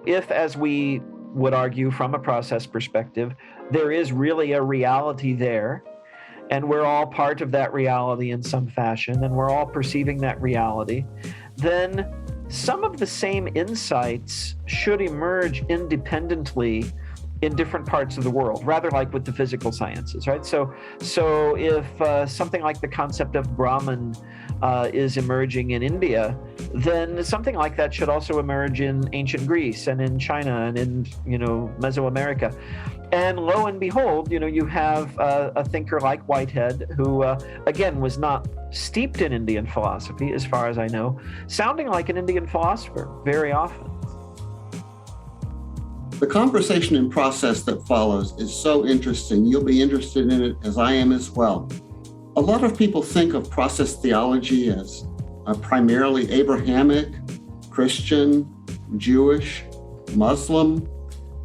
If, as we would argue from a process perspective, there is really a reality there, and we're all part of that reality in some fashion, and we're all perceiving that reality, then some of the same insights should emerge independently in different parts of the world, rather like with the physical sciences, right? So if something like the concept of Brahman is emerging in India, then something like that should also emerge in ancient Greece and in China and in, Mesoamerica. And lo and behold, you have a thinker like Whitehead, who, again, was not steeped in Indian philosophy, as far as I know, sounding like an Indian philosopher very often. The conversation and process that follows is so interesting. You'll be interested in it as I am as well. A lot of people think of process theology as primarily Abrahamic, Christian, Jewish, Muslim,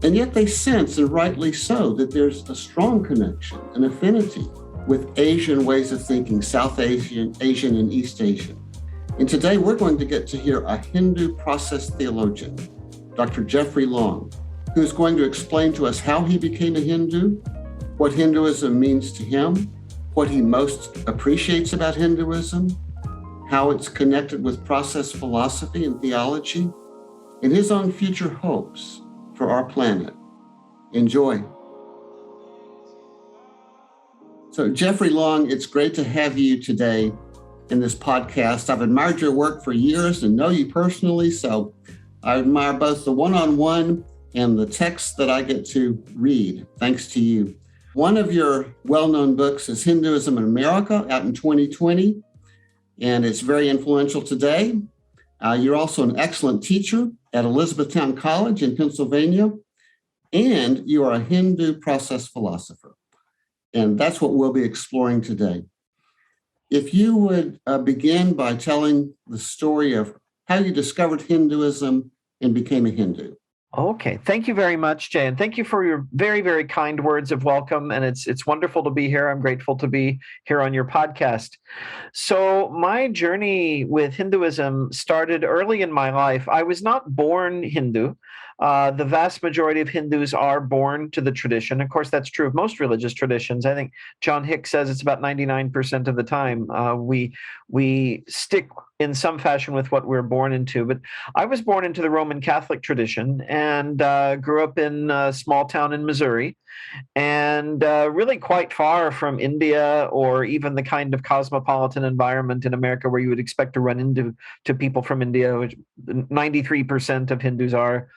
and yet they sense, and rightly so, that there's a strong connection, an affinity with Asian ways of thinking, South Asian, and East Asian. And today we're going to get to hear a Hindu process theologian, Dr. Jeffery Long, who's going to explain to us how he became a Hindu, what Hinduism means to him, what he most appreciates about Hinduism, how it's connected with process philosophy and theology, and his own future hopes for our planet. Enjoy. So Jeffery Long, it's great to have you today in this podcast. I've admired your work for years and know you personally, so I admire both the one-on-one and the text that I get to read, thanks to you. One of your well-known books is Hinduism in America, out in 2020, and it's very influential today. You're also an excellent teacher at Elizabethtown College in Pennsylvania, and you are a Hindu process philosopher. And that's what we'll be exploring today. If you would begin by telling the story of how you discovered Hinduism and became a Hindu. Okay. Thank you very much, Jay. And thank you for your very, very kind words of welcome. And it's wonderful to be here. I'm grateful to be here on your podcast. So my journey with Hinduism started early in my life. I was not born Hindu. The vast majority of Hindus are born to the tradition. Of course, that's true of most religious traditions. I think John Hicks says it's about 99% of the time we stick in some fashion with what we're born into. But I was born into the Roman Catholic tradition and grew up in a small town in Missouri, and really quite far from India or even the kind of cosmopolitan environment in America where you would expect to run into people from India, which 93% of Hindus are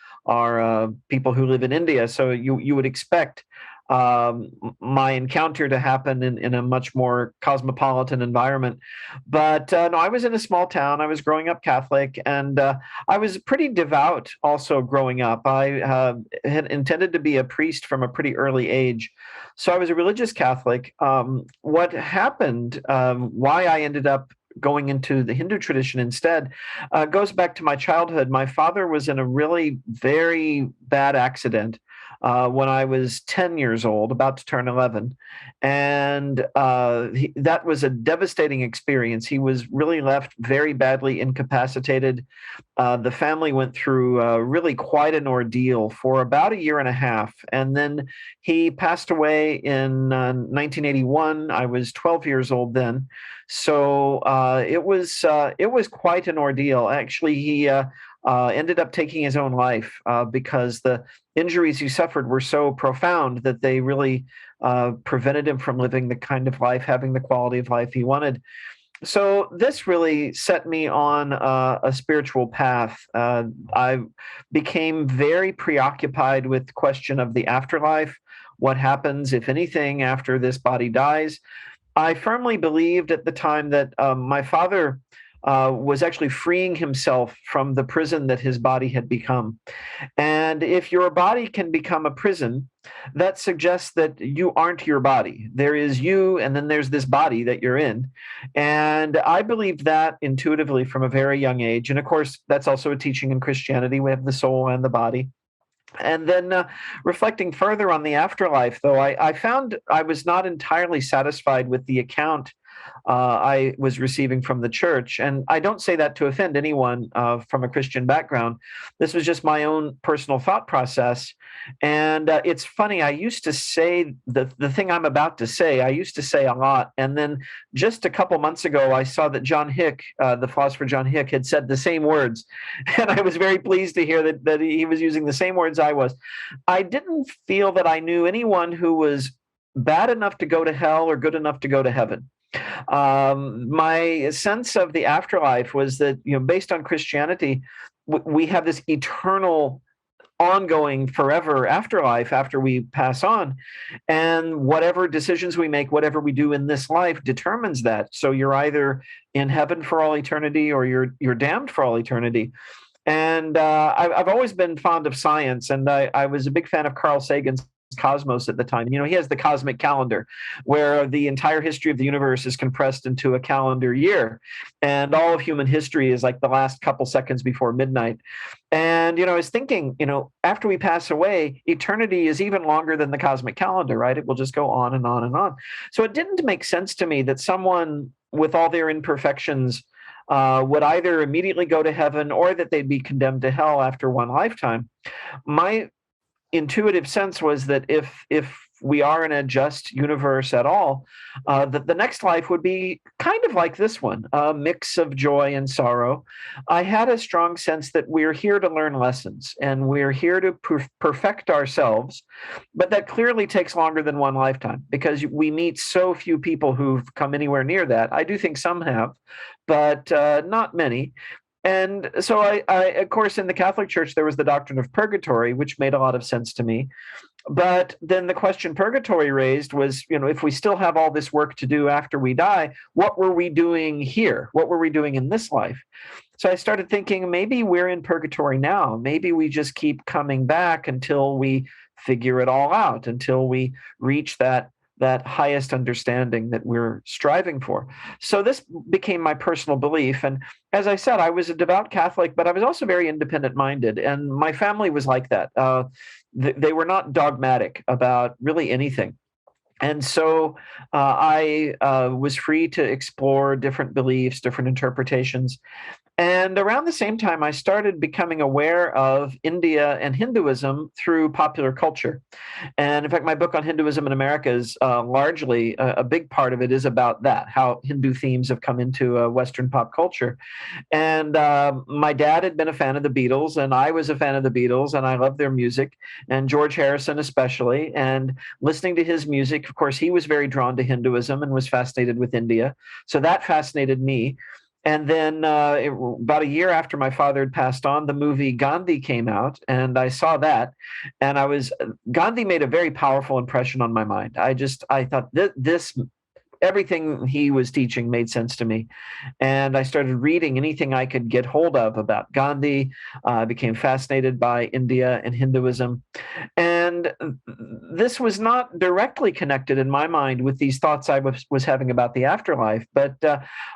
people who live in India. So you would expect my encounter to happen in a much more cosmopolitan environment. But no, I was in a small town. I was growing up Catholic, and I was pretty devout also growing up. I had intended to be a priest from a pretty early age. So I was a religious Catholic. What happened, why I ended up going into the Hindu tradition instead, goes back to my childhood. My father was in a really very bad accident when I was 10 years old, about to turn 11. And that was a devastating experience. He was really left very badly incapacitated. The family went through really quite an ordeal for about a year and a half. And then he passed away in 1981. I was 12 years old then. So it was quite an ordeal. Actually, he ended up taking his own life because the injuries he suffered were so profound that they really prevented him from living the kind of life, having the quality of life he wanted. So this really set me on a spiritual path. I became very preoccupied with the question of the afterlife, what happens, if anything, after this body dies. I firmly believed at the time that my father was actually freeing himself from the prison that his body had become. And if your body can become a prison, that suggests that you aren't your body. There is you, and then there's this body that you're in. And I believed that intuitively from a very young age. And of course, that's also a teaching in Christianity. We have the soul and the body. And then reflecting further on the afterlife, though, I found I was not entirely satisfied with the account I was receiving from the church. And I don't say that to offend anyone from a Christian background. This was just my own personal thought process. And it's funny, I used to say the thing I'm about to say, I used to say a lot. And then just a couple months ago, I saw that John Hick, the philosopher John Hick, had said the same words. And I was very pleased to hear that he was using the same words I was. I didn't feel that I knew anyone who was bad enough to go to hell or good enough to go to heaven. My sense of the afterlife was that, based on Christianity, we have this eternal, ongoing, forever afterlife after we pass on, and whatever decisions we make, whatever we do in this life, determines that. So you're either in heaven for all eternity or you're damned for all eternity. And I've always been fond of science, and I was a big fan of Carl Sagan's Cosmos at the time. He has the cosmic calendar where the entire history of the universe is compressed into a calendar year, and all of human history is like the last couple seconds before midnight. And I was thinking, after we pass away, eternity is even longer than the cosmic calendar, right? It will just go on and on and on. So it didn't make sense to me that someone with all their imperfections would either immediately go to heaven or that they'd be condemned to hell after one lifetime. My intuitive sense was that if we are in a just universe at all, that the next life would be kind of like this one, a mix of joy and sorrow. I had a strong sense that we're here to learn lessons and we're here to perfect ourselves, but that clearly takes longer than one lifetime because we meet so few people who've come anywhere near that. I do think some have, but not many. And so I, of course, in the Catholic Church, there was the doctrine of purgatory, which made a lot of sense to me. But then the question purgatory raised was, if we still have all this work to do after we die, what were we doing here? What were we doing in this life? So I started thinking, maybe we're in purgatory now. Maybe we just keep coming back until we figure it all out, until we reach that highest understanding that we're striving for. So this became my personal belief. And as I said, I was a devout Catholic, but I was also very independent-minded. And my family was like that. They were not dogmatic about really anything. And so I was free to explore different beliefs, different interpretations. And around the same time, I started becoming aware of India and Hinduism through popular culture. And in fact, my book on Hinduism in America is largely, a big part of it is about that, how Hindu themes have come into Western pop culture. And my dad had been a fan of the Beatles, and I was a fan of the Beatles, and I loved their music, and George Harrison especially. And listening to his music, of course, he was very drawn to Hinduism and was fascinated with India. So that fascinated me. And then about a year after my father had passed on, the movie Gandhi came out, and I saw that. And Gandhi made a very powerful impression on my mind. I thought this everything he was teaching made sense to me. And I started reading anything I could get hold of about Gandhi. I became fascinated by India and Hinduism. And this was not directly connected in my mind with these thoughts I was having about the afterlife. But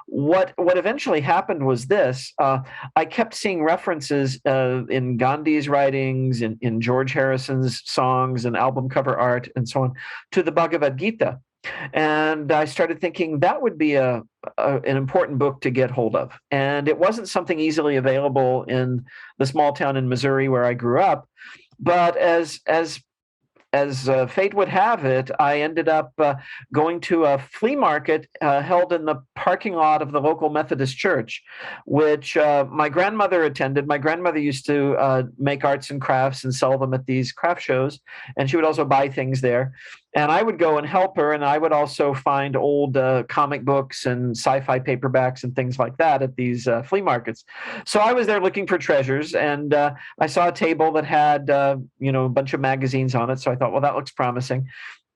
what eventually happened was this. I kept seeing references in Gandhi's writings, in George Harrison's songs and album cover art and so on, to the Bhagavad Gita. And I started thinking that would be an important book to get hold of. And it wasn't something easily available in the small town in Missouri where I grew up. But as fate would have it, I ended up going to a flea market held in the parking lot of the local Methodist church, which my grandmother attended. My grandmother used to make arts and crafts and sell them at these craft shows, and she would also buy things there. And I would go and help her, and I would also find old comic books and sci-fi paperbacks and things like that at these flea markets. So I was there looking for treasures, and I saw a table that had a bunch of magazines on it. So I thought, well, that looks promising.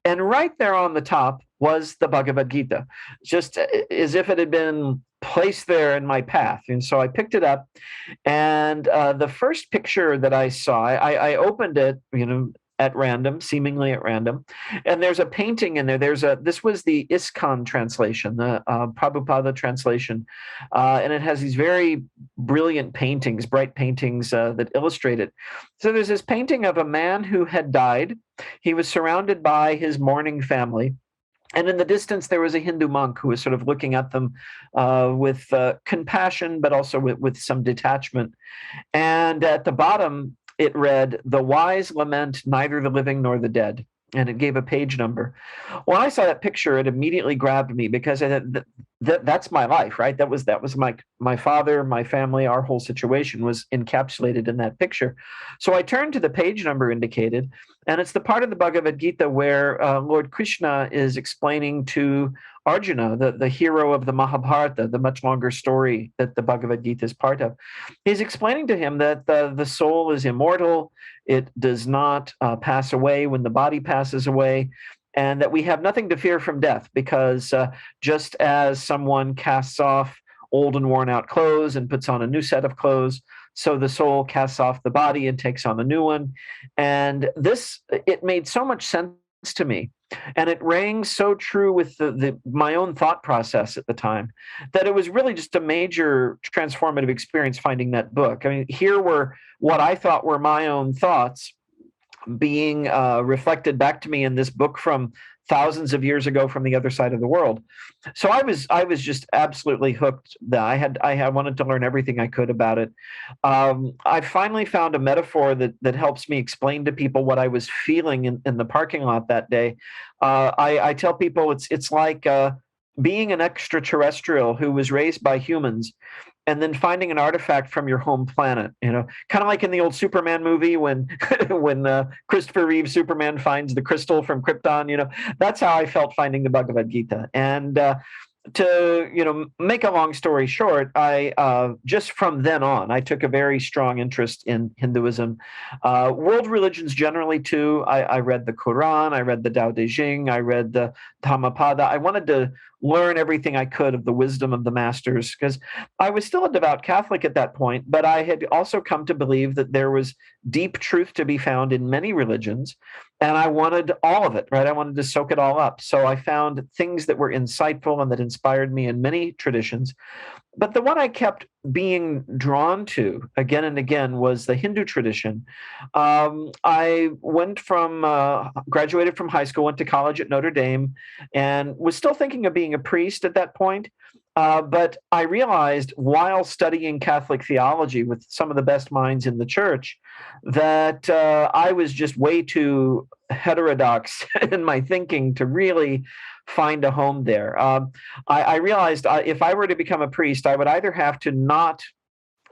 And right there on the top was the Bhagavad Gita, just as if it had been placed there in my path. And so I picked it up, and the first picture that I saw, I opened it, at random, seemingly at random. And there's a painting in there. This was the ISKCON translation, the Prabhupada translation. And it has these very brilliant paintings, bright paintings that illustrate it. So there's this painting of a man who had died. He was surrounded by his mourning family. And in the distance, there was a Hindu monk who was sort of looking at them with compassion, but also with some detachment. And at the bottom, it read, "The wise lament neither the living nor the dead." And it gave a page number. When I saw that picture, it immediately grabbed me because that's my life, right? That was my father, my family, our whole situation was encapsulated in that picture. So I turned to the page number indicated, and it's the part of the Bhagavad Gita where Lord Krishna is explaining to Arjuna, the hero of the Mahabharata, the much longer story that the Bhagavad Gita is part of. He's explaining to him that the soul is immortal, it does not pass away when the body passes away, and that we have nothing to fear from death because just as someone casts off old and worn out clothes and puts on a new set of clothes, so the soul casts off the body and takes on a new one. And it made so much sense to me. And it rang so true with my own thought process at the time that it was really just a major transformative experience finding that book. I mean, here were what I thought were my own thoughts being reflected back to me in this book from thousands of years ago from the other side of the world. So I was just absolutely hooked. I wanted to learn everything I could about it. I finally found a metaphor that helps me explain to people what I was feeling in the parking lot that day. I tell people it's like being an extraterrestrial who was raised by humans and then finding an artifact from your home planet, kind of like in the old Superman movie when Christopher Reeve Superman finds the crystal from Krypton. That's how I felt finding the Bhagavad Gita. And to make a long story short, I just from then on I took a very strong interest in Hinduism, world religions generally too. I read the Quran, I read the Tao Te Ching, I read the Dhammapada. I wanted to learn everything I could of the wisdom of the masters because I was still a devout Catholic at that point, but I had also come to believe that there was deep truth to be found in many religions. And I wanted all of it, right? I wanted to soak it all up. So I found things that were insightful and that inspired me in many traditions. But the one I kept being drawn to again and again was the Hindu tradition. I graduated from high school, went to college at Notre Dame, and was still thinking of being a priest at that point. But I realized while studying Catholic theology with some of the best minds in the church that I was just way too heterodox in my thinking to really find a home there. I realized if I were to become a priest, I would either have to not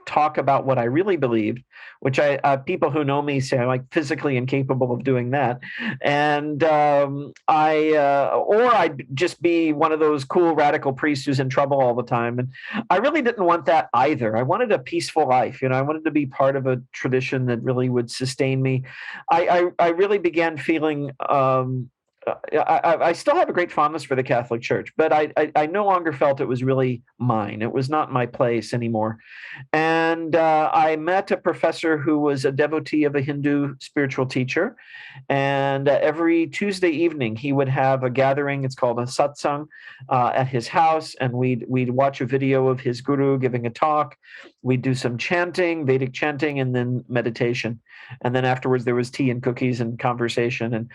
talk about what I really believed, which people who know me say I'm like physically incapable of doing that, and or I'd just be one of those cool radical priests who's in trouble all the time. And I really didn't want that either. I wanted a peaceful life. I wanted to be part of a tradition that really would sustain me. I really began feeling. I still have a great fondness for the Catholic Church, but I no longer felt it was really mine. It was not my place anymore. And I met a professor who was a devotee of a Hindu spiritual teacher. And every Tuesday evening, he would have a gathering. It's called a satsang at his house. And we'd watch a video of his guru giving a talk. We'd do some chanting, Vedic chanting, and then meditation. And then afterwards, there was tea and cookies and conversation. And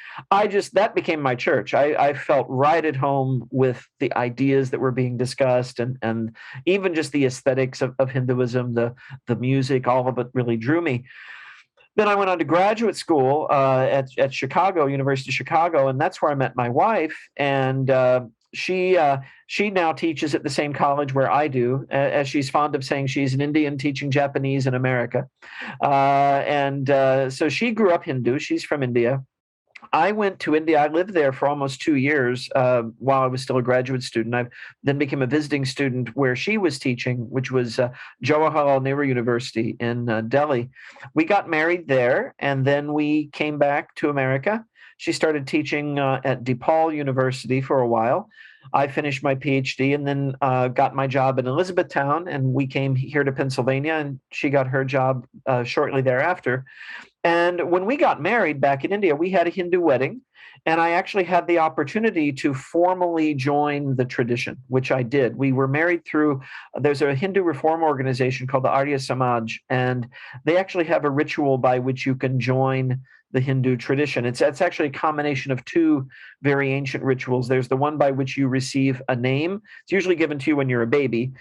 that became my church. I felt right at home with the ideas that were being discussed and even just the aesthetics of Hinduism, the music, all of it really drew me. Then I went on to graduate school at Chicago, University of Chicago, and that's where I met my wife. And she now teaches at the same college where I do, as she's fond of saying, she's an Indian teaching Japanese in America. So she grew up Hindu. She's from India. I went to India. I lived there for almost 2 years while I was still a graduate student. I then became a visiting student where she was teaching, which was Jawaharlal Nehru University in Delhi. We got married there, and then we came back to America. She started teaching at DePaul University for a while. I finished my PhD and then got my job in Elizabethtown, and we came here to Pennsylvania, and she got her job shortly thereafter. And when we got married back in India, we had a Hindu wedding, and I actually had the opportunity to formally join the tradition, which I did. We were married through, there's a Hindu reform organization called the Arya Samaj, and they actually have a ritual by which you can join the Hindu tradition. It's actually a combination of two very ancient rituals. There's the one by which you receive a name. It's usually given to you when you're a baby.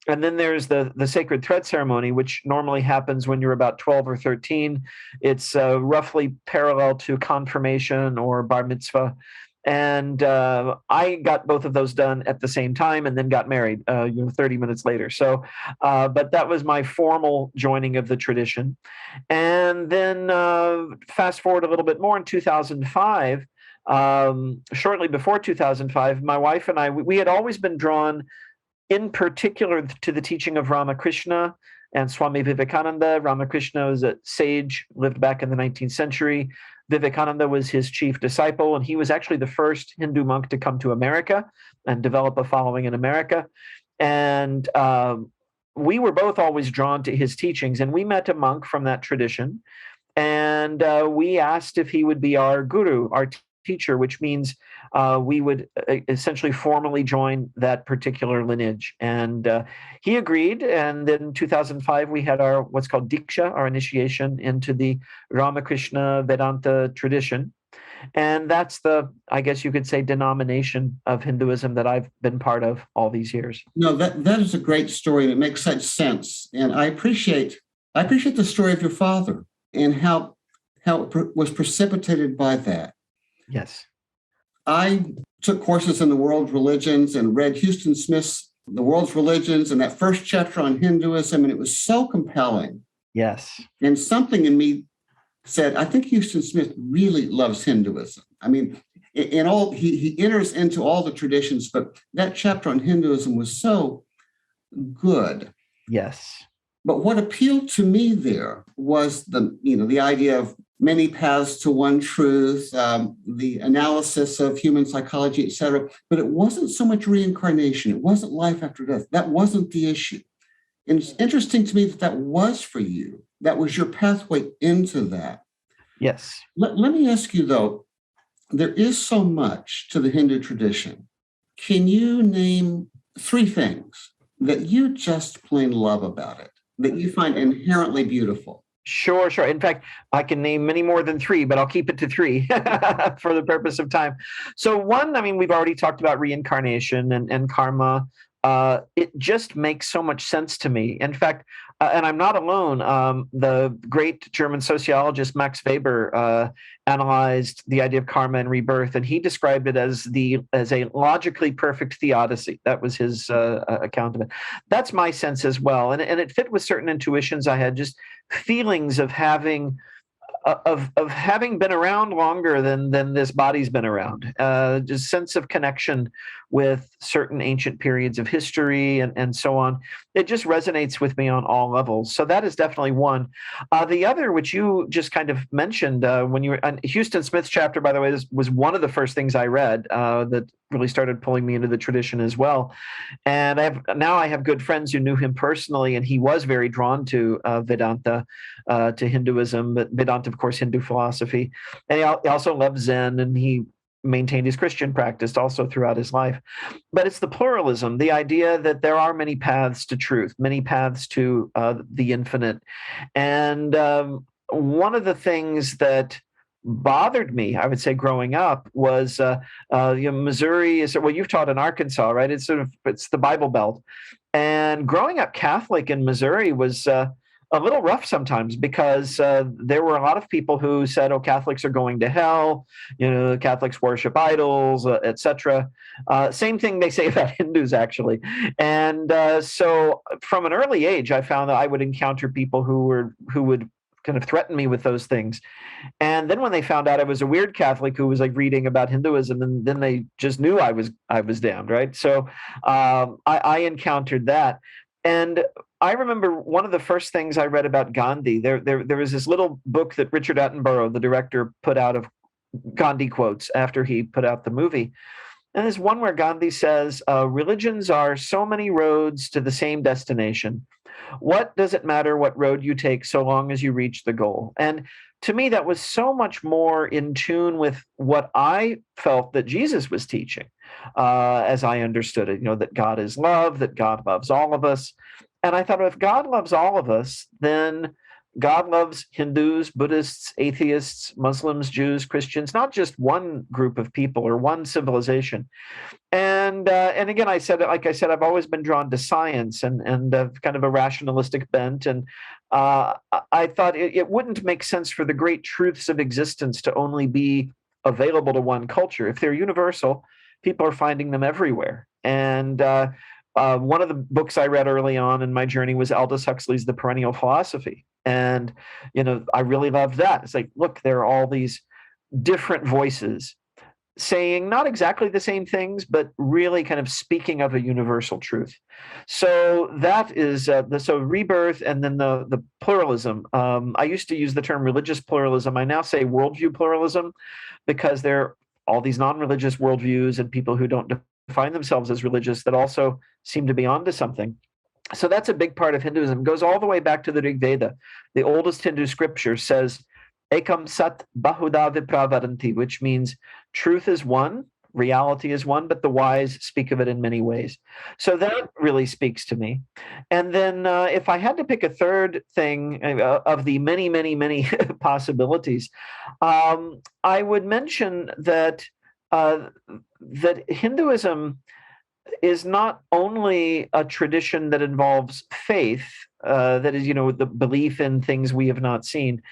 And then there's the sacred thread ceremony, which normally happens when you're about 12 or 13. It's roughly parallel to confirmation or bar mitzvah. And I got both of those done at the same time and then got married 30 minutes later. So, but that was my formal joining of the tradition. And then fast forward a little bit more in 2005, shortly before 2005, my wife and I, we had always been drawn in particular to the teaching of Ramakrishna and Swami Vivekananda. Ramakrishna was a sage, lived back in the 19th century. Vivekananda was his chief disciple, and he was actually the first Hindu monk to come to America and develop a following in America. And we were both always drawn to his teachings, and we met a monk from that tradition, and we asked if he would be our guru, our teacher, which means we would essentially formally join that particular lineage. And he agreed. And then in 2005, we had our what's called Diksha, our initiation into the Ramakrishna Vedanta tradition. And that's the, I guess you could say, denomination of Hinduism that I've been part of all these years. No, that is a great story, and it makes such sense. And I appreciate the story of your father and how it was precipitated by that. Yes. I took courses in the world religions and read Houston Smith's The World's Religions and that first chapter on Hinduism, and it was so compelling. Yes. And something in me said, I think Houston Smith really loves Hinduism. I mean, he enters into all the traditions, but that chapter on Hinduism was so good. Yes. But what appealed to me there was the idea of many paths to one truth, the analysis of human psychology, et cetera. But it wasn't so much reincarnation. It wasn't life after death. That wasn't the issue. And it's interesting to me that was for you. That was your pathway into that. Yes. Let me ask you, though, there is so much to the Hindu tradition. Can you name 3 things that you just plain love about it, that you find inherently beautiful? Sure. In fact, I can name many more than 3, but I'll keep it to 3 for the purpose of time. So one, I mean, we've already talked about reincarnation and karma. It just makes so much sense to me. In fact, and I'm not alone, the great German sociologist Max Weber analyzed the idea of karma and rebirth, and he described it as a logically perfect theodicy. That was his account of it. That's my sense as well. And it fit with certain intuitions I had, just feelings of having been around longer than this body's been around, just sense of connection with certain ancient periods of history and so on. It just resonates with me on all levels. So that is definitely one. The other, which you just kind of mentioned when you were on Houston Smith's chapter, by the way, this was one of the first things I read that really started pulling me into the tradition as well. And I have good friends who knew him personally, and he was very drawn to Vedanta, to Hinduism, but Vedanta, of course, Hindu philosophy. And he also loved Zen, and he maintained his Christian practice also throughout his life. But it's the pluralism, the idea that there are many paths to truth, many paths to the infinite. And one of the things that bothered me, I would say, growing up was Missouri is, well, you've taught in Arkansas, right? It's the Bible Belt. And growing up Catholic in Missouri was a little rough sometimes, because there were a lot of people who said, "Oh, Catholics are going to hell. Catholics worship idols, etc." Same thing they say about Hindus, actually. And so, from an early age, I found that I would encounter people who would kind of threaten me with those things. And then when they found out I was a weird Catholic who was like reading about Hinduism, and then they just knew I was damned, right? So I encountered that. And I remember one of the first things I read about Gandhi. There was this little book that Richard Attenborough, the director, put out of Gandhi quotes after he put out the movie. And there's one where Gandhi says, religions are so many roads to the same destination, What does it matter what road you take so long as you reach the goal? And to me, that was so much more in tune with what I felt that Jesus was teaching, as I understood it. That God is love, that God loves all of us. And I thought, if God loves all of us, then God loves Hindus, Buddhists, atheists, Muslims, Jews, Christians, not just one group of people or one civilization. And again, like I said, I've always been drawn to science and kind of a rationalistic bent. And I thought it wouldn't make sense for the great truths of existence to only be available to one culture. If they're universal, people are finding them everywhere. And one of the books I read early on in my journey was Aldous Huxley's The Perennial Philosophy. And, I really loved that. It's like, look, there are all these different voices saying not exactly the same things, but really kind of speaking of a universal truth. So that is so rebirth, and then the pluralism. I used to use the term religious pluralism. I now say worldview pluralism, because there are all these non-religious worldviews and people who don't define themselves as religious that also seem to be onto something. So that's a big part of Hinduism. It goes all the way back to the Rig Veda. The oldest Hindu scripture says, Ekam Sat Bahuda Vipravaranti, which means truth is one, reality is one, but the wise speak of it in many ways. So that really speaks to me. And then if I had to pick a third thing of the many, many, many possibilities, I would mention that that Hinduism is not only a tradition that involves faith, that is, the belief in things we have not seen,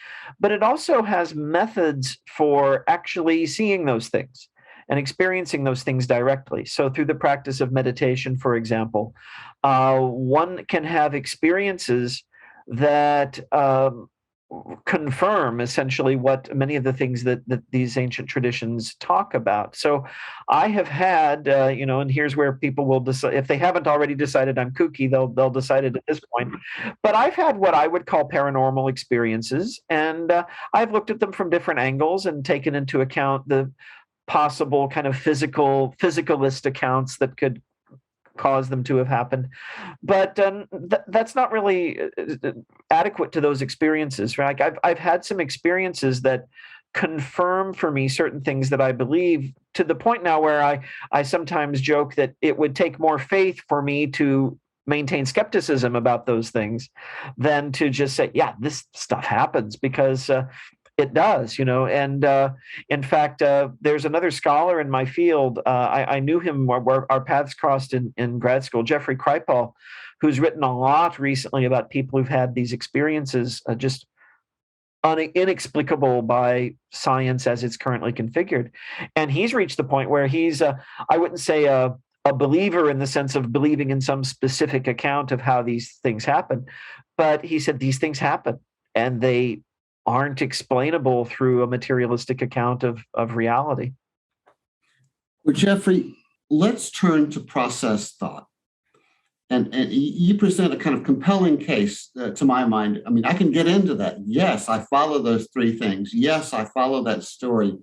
but it also has methods for actually seeing those things and experiencing those things directly. So through the practice of meditation, for example, one can have experiences that confirm essentially what many of the things that these ancient traditions talk about. So I have had, and here's where people will decide, if they haven't already decided I'm kooky, they'll decide it at this point. But I've had what I would call paranormal experiences, and I've looked at them from different angles and taken into account the possible kind of physicalist accounts that could cause them to have happened. But that's not really adequate to those experiences, right? Like I've had some experiences that confirm for me certain things that I believe, to the point now where I sometimes joke that it would take more faith for me to maintain skepticism about those things than to just say, yeah, this stuff happens, because it does, and in fact, there's another scholar in my field. I knew him, our paths crossed in grad school, Jeffrey Kripal, who's written a lot recently about people who've had these experiences just inexplicable by science as it's currently configured. And he's reached the point where he's, I wouldn't say a believer in the sense of believing in some specific account of how these things happen, but he said these things happen and they aren't explainable through a materialistic account of reality. Well, Jeffrey, let's turn to process thought. And you present a kind of compelling case to my mind. I mean, I can get into that. Yes, I follow those three things. Yes, I follow that story.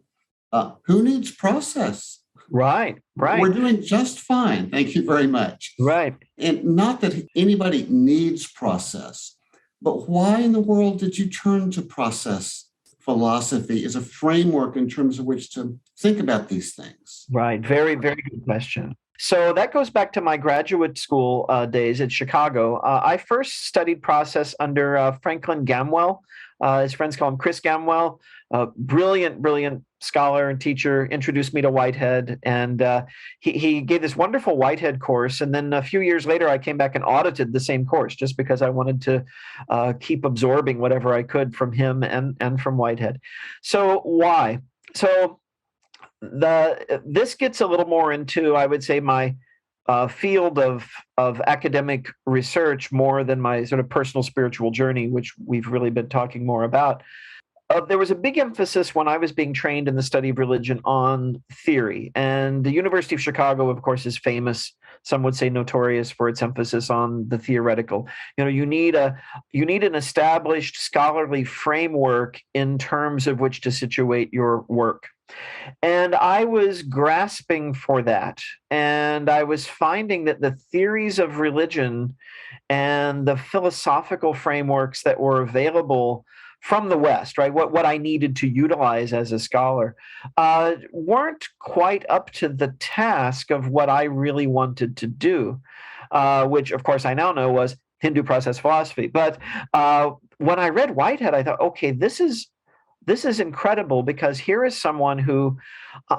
Who needs process? Right. We're doing just fine. Thank you very much. Right. And not that anybody needs process, but why in the world did you turn to process philosophy as a framework in terms of which to think about these things? Right. Very, very good question. So that goes back to my graduate school days at Chicago. I first studied process under Franklin Gamwell. His friends call him Chris Gamwell. Brilliant scholar and teacher, introduced me to Whitehead. And he gave this wonderful Whitehead course. And then a few years later, I came back and audited the same course just because I wanted to keep absorbing whatever I could from him and from Whitehead. So why? So this gets a little more into, I would say, my field of academic research more than my sort of personal spiritual journey, which we've really been talking more about. there was a big emphasis when I was being trained in the study of religion on theory. And the University of Chicago, of course, is famous, some would say notorious, for its emphasis on the theoretical. You need an established scholarly framework in terms of which to situate your work. And I was grasping for that. And I was finding that the theories of religion and the philosophical frameworks that were available from the West, right, what I needed to utilize as a scholar, weren't quite up to the task of what I really wanted to do, which, of course, I now know was Hindu process philosophy. But when I read Whitehead, I thought, okay, this is incredible, because here is someone who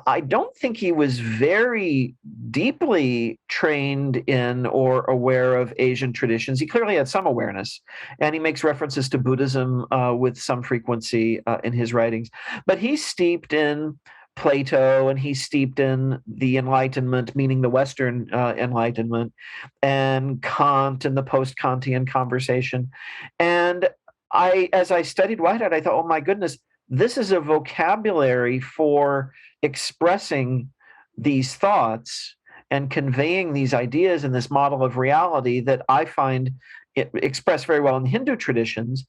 I don't think he was very deeply trained in or aware of Asian traditions. He clearly had some awareness, and he makes references to Buddhism with some frequency in his writings. But he's steeped in Plato, and he's steeped in the Enlightenment, meaning the Western Enlightenment, and Kant and the post-Kantian conversation. And as I studied Whitehead, I thought, oh my goodness, this is a vocabulary for expressing these thoughts and conveying these ideas in this model of reality that I find it expressed very well in Hindu traditions,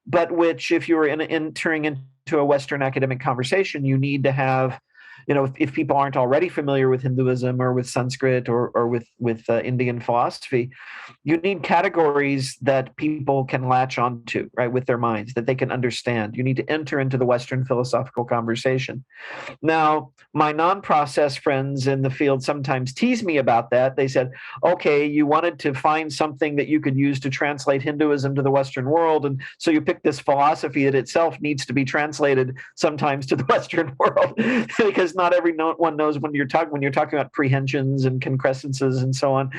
but which, if you were entering into a Western academic conversation, you need to have, if people aren't already familiar with Hinduism or with Sanskrit or with Indian philosophy, you need categories that people can latch onto, right, with their minds, that they can understand. You need to enter into the Western philosophical conversation. Now, my non-process friends in the field sometimes tease me about that. They said, okay, you wanted to find something that you could use to translate Hinduism to the Western world, and so you picked this philosophy that itself needs to be translated sometimes to the Western world, because not everyone knows when you're talking about prehensions and concrescences and so on.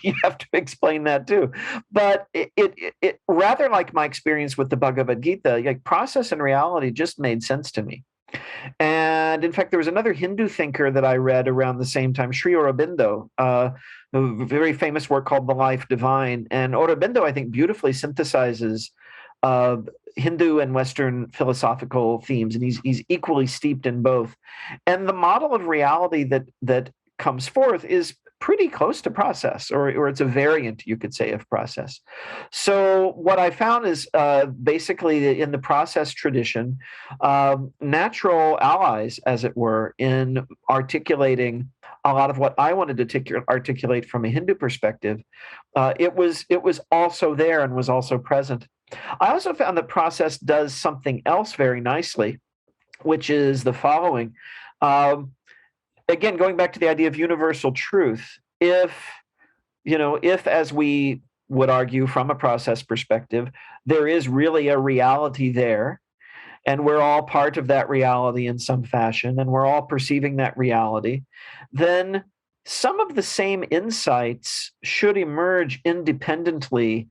You have to explain that too. But it rather like my experience with the Bhagavad Gita, like process and reality just made sense to me. And in fact, there was another Hindu thinker that I read around the same time, Sri Aurobindo, a very famous work called The Life Divine. And Aurobindo, I think, beautifully synthesizes Hindu and Western philosophical themes, and he's equally steeped in both. And the model of reality that comes forth is pretty close to process, or it's a variant, you could say, of process. So what I found is basically in the process tradition, natural allies, as it were, in articulating a lot of what I wanted to articulate from a Hindu perspective. It was also there and was also present. I also found that process does something else very nicely, which is the following. Again, going back to the idea of universal truth, if, as we would argue from a process perspective, there is really a reality there, and we're all part of that reality in some fashion, and we're all perceiving that reality, then some of the same insights should emerge independently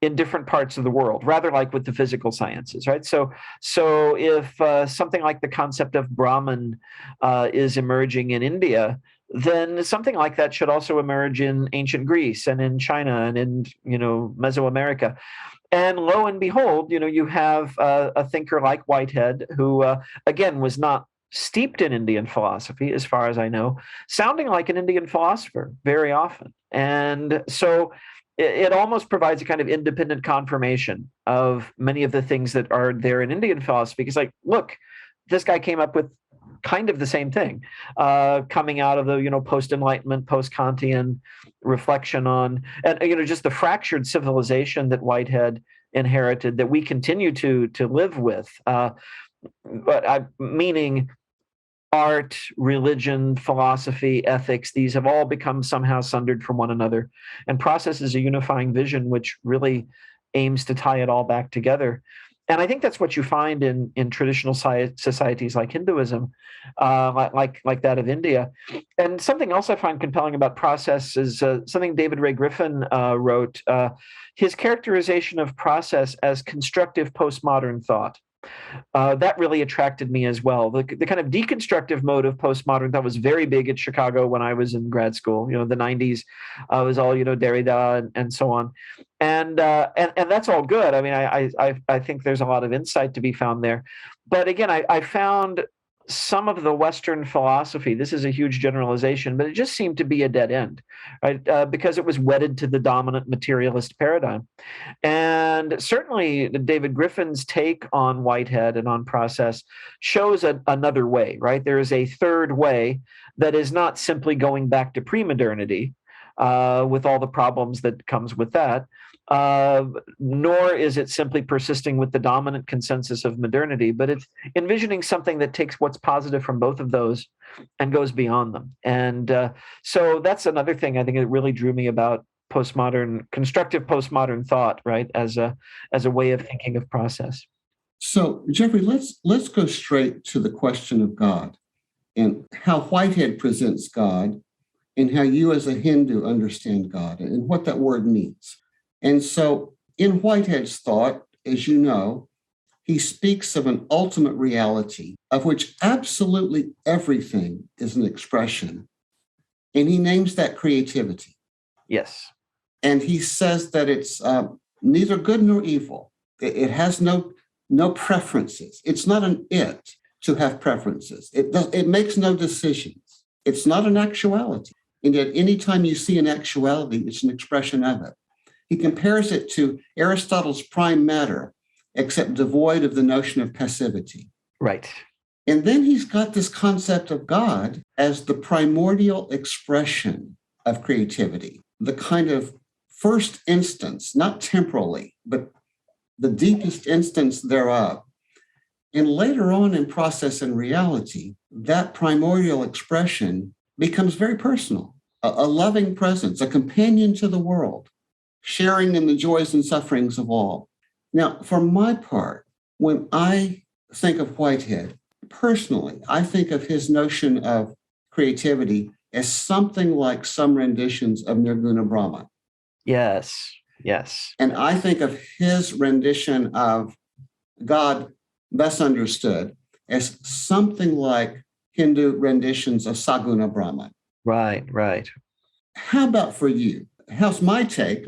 in different parts of the world, rather like with the physical sciences, right? So if something like the concept of Brahman is emerging in India, then something like that should also emerge in ancient Greece and in China and in Mesoamerica. And lo and behold, you have a thinker like Whitehead, who again was not steeped in Indian philosophy, as far as I know, sounding like an Indian philosopher very often. And so it almost provides a kind of independent confirmation of many of the things that are there in Indian philosophy. Because, like, look, this guy came up with kind of the same thing, coming out of the post-Enlightenment, post-Kantian reflection on, and just the fractured civilization that Whitehead inherited, that we continue to live with. Meaning art, religion, philosophy, ethics, these have all become somehow sundered from one another. And process is a unifying vision which really aims to tie it all back together. And I think that's what you find in traditional societies like Hinduism, like that of India. And something else I find compelling about process is something David Ray Griffin wrote, his characterization of process as constructive postmodern thought. that really attracted me as well. The kind of deconstructive mode of postmodern thought was very big at Chicago when I was in grad school. The 90s was all, Derrida and so on. And that's all good. I mean, I think there's a lot of insight to be found there. But again, I found some of the Western philosophy, this is a huge generalization, but it just seemed to be a dead end, right? Because it was wedded to the dominant materialist paradigm. And certainly David Griffin's take on Whitehead and on process shows another way, right? There is a third way that is not simply going back to pre-modernity with all the problems that comes with that, nor is it simply persisting with the dominant consensus of modernity, but it's envisioning something that takes what's positive from both of those and goes beyond them. And so that's another thing I think that really drew me about constructive postmodern thought, right, as a way of thinking of process. So, Jeffrey, let's go straight to the question of God and how Whitehead presents God and how you as a Hindu understand God and what that word means. And so in Whitehead's thought, as you know, he speaks of an ultimate reality of which absolutely everything is an expression. And he names that creativity. Yes. And he says that it's neither good nor evil. It has no preferences. It's not an it to have preferences. It makes no decisions. It's not an actuality. And yet anytime you see an actuality, it's an expression of it. He compares it to Aristotle's prime matter, except devoid of the notion of passivity. Right. And then he's got this concept of God as the primordial expression of creativity, the kind of first instance, not temporally, but the deepest instance thereof. And later on in process and reality, that primordial expression becomes very personal, a loving presence, a companion to the world, sharing in the joys and sufferings of all. Now, for my part, when I think of Whitehead, personally, I think of his notion of creativity as something like some renditions of Nirguna Brahma. Yes, yes. And I think of his rendition of God, best understood, as something like Hindu renditions of Saguna Brahman. Right, right. How about for you? How's my take?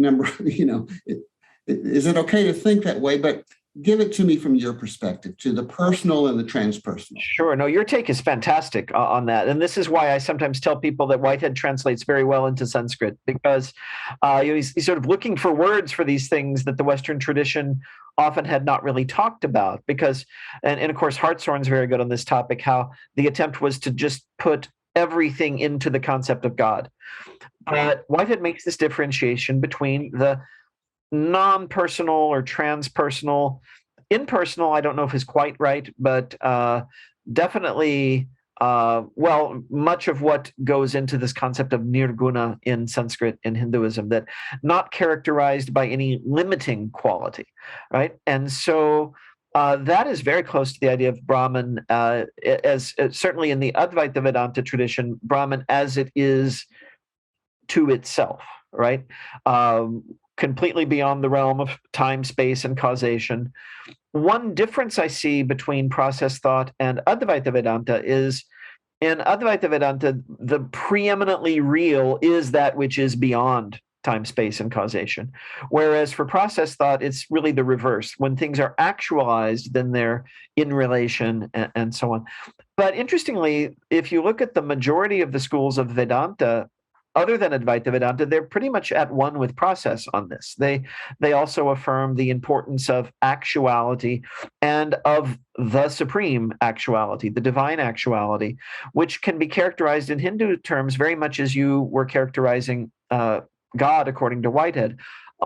Is it okay to think that way? But give it to me from your perspective, to the personal and the transpersonal. Sure. No, your take is fantastic on that. And this is why I sometimes tell people that Whitehead translates very well into Sanskrit, because he's sort of looking for words for these things that the Western tradition often had not really talked about. Because, and of course, Hartshorne's very good on this topic, how the attempt was to just put everything into the concept of God. But Whitehead makes this differentiation between the non-personal or transpersonal. Impersonal, I don't know if is quite right, but definitely, much of what goes into this concept of nirguna in Sanskrit in Hinduism, that not characterized by any limiting quality, right? And so that is very close to the idea of Brahman, as certainly in the Advaita Vedanta tradition, Brahman as it is to itself, right? Completely beyond the realm of time, space, and causation. One difference I see between process thought and Advaita Vedanta is in Advaita Vedanta, the preeminently real is that which is beyond time, space, and causation. Whereas for process thought, it's really the reverse. When things are actualized, then they're in relation and so on. But interestingly, if you look at the majority of the schools of Vedanta, other than Advaita Vedanta, they're pretty much at one with process on this. They also affirm the importance of actuality and of the supreme actuality, the divine actuality, which can be characterized in Hindu terms very much as you were characterizing God, according to Whitehead,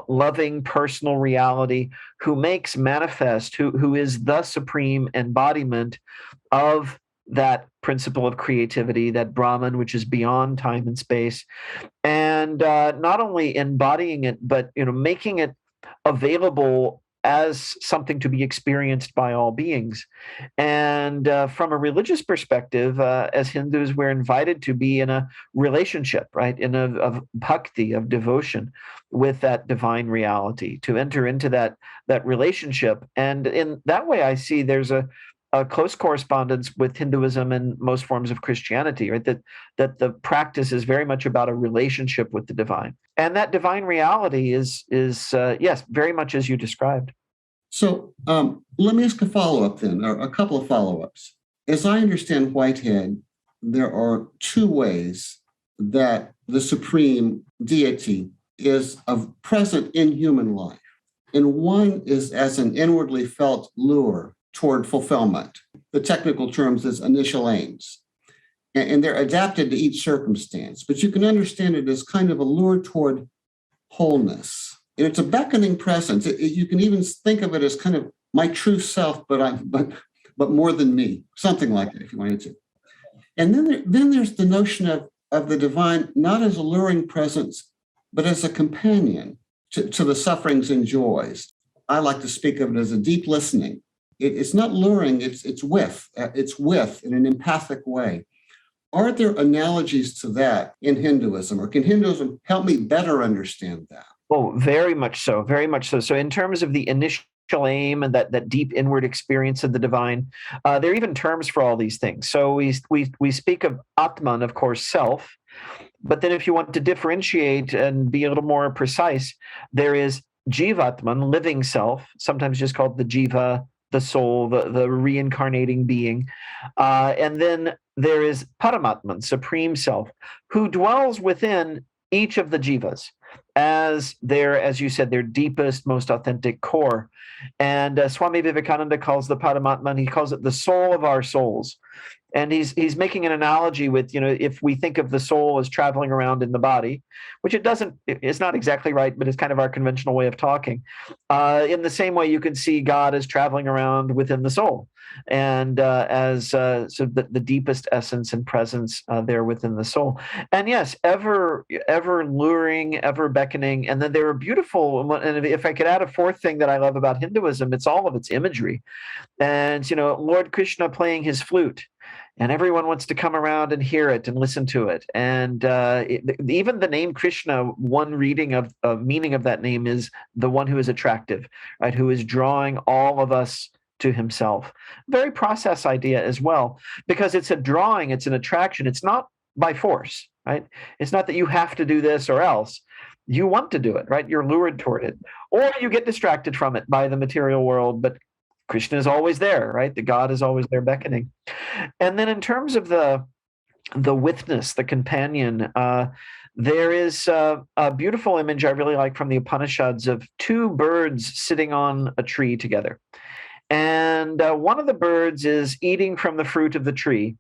loving personal reality who makes manifest, who is the supreme embodiment of that principle of creativity, that Brahman, which is beyond time and space, and not only embodying it, but making it available as something to be experienced by all beings. And from a religious perspective, as Hindus, we're invited to be in a relationship, right, of bhakti, of devotion with that divine reality, to enter into that relationship. And in that way, I see there's a close correspondence with Hinduism and most forms of Christianity, right? That the practice is very much about a relationship with the divine, and that divine reality is yes, very much as you described. So let me ask a follow-up then, or a couple of follow-ups. As I understand Whitehead, there are two ways that the supreme deity is present in human life, and one is as an inwardly felt lure toward fulfillment. The technical terms is initial aims. And they're adapted to each circumstance. But you can understand it as kind of a lure toward wholeness. And it's a beckoning presence. You can even think of it as kind of my true self, but more than me, something like that, if you wanted to. And then there's the notion of the divine, not as a luring presence, but as a companion to the sufferings and joys. I like to speak of it as a deep listening. It's not luring, it's with in an empathic way. Are there analogies to that in Hinduism, or can Hinduism help me better understand that? Oh, very much so, very much so. So in terms of the initial aim and that deep inward experience of the divine, there are even terms for all these things. So we speak of Atman, of course, self, but then if you want to differentiate and be a little more precise, there is Jivatman, living self, sometimes just called the Jiva, the soul, the reincarnating being. And then there is Paramatman, supreme self, who dwells within each of the jivas as you said, their deepest, most authentic core. And Swami Vivekananda calls the Paramatman, he calls it the soul of our souls. And he's making an analogy with, if we think of the soul as traveling around in the body, which it's not exactly right, but it's kind of our conventional way of talking. In the same way, you can see God as traveling around within the soul, and the deepest essence and presence there within the soul. And yes, ever luring, ever beckoning. And then there are beautiful, and if I could add a fourth thing that I love about Hinduism, it's all of its imagery. And, Lord Krishna playing his flute, and everyone wants to come around and hear it and listen to it. And even the name Krishna, one reading of meaning of that name is the one who is attractive, right? Who is drawing all of us to himself. Very process idea as well, because it's a drawing, it's an attraction. It's not by force, right? It's not that you have to do this or else. You want to do it, right? You're lured toward it, or you get distracted from it by the material world, but Krishna is always there, right? The God is always there beckoning. And then in terms of the witness, the companion, there is a beautiful image I really like from the Upanishads of two birds sitting on a tree together. And one of the birds is eating from the fruit of the tree.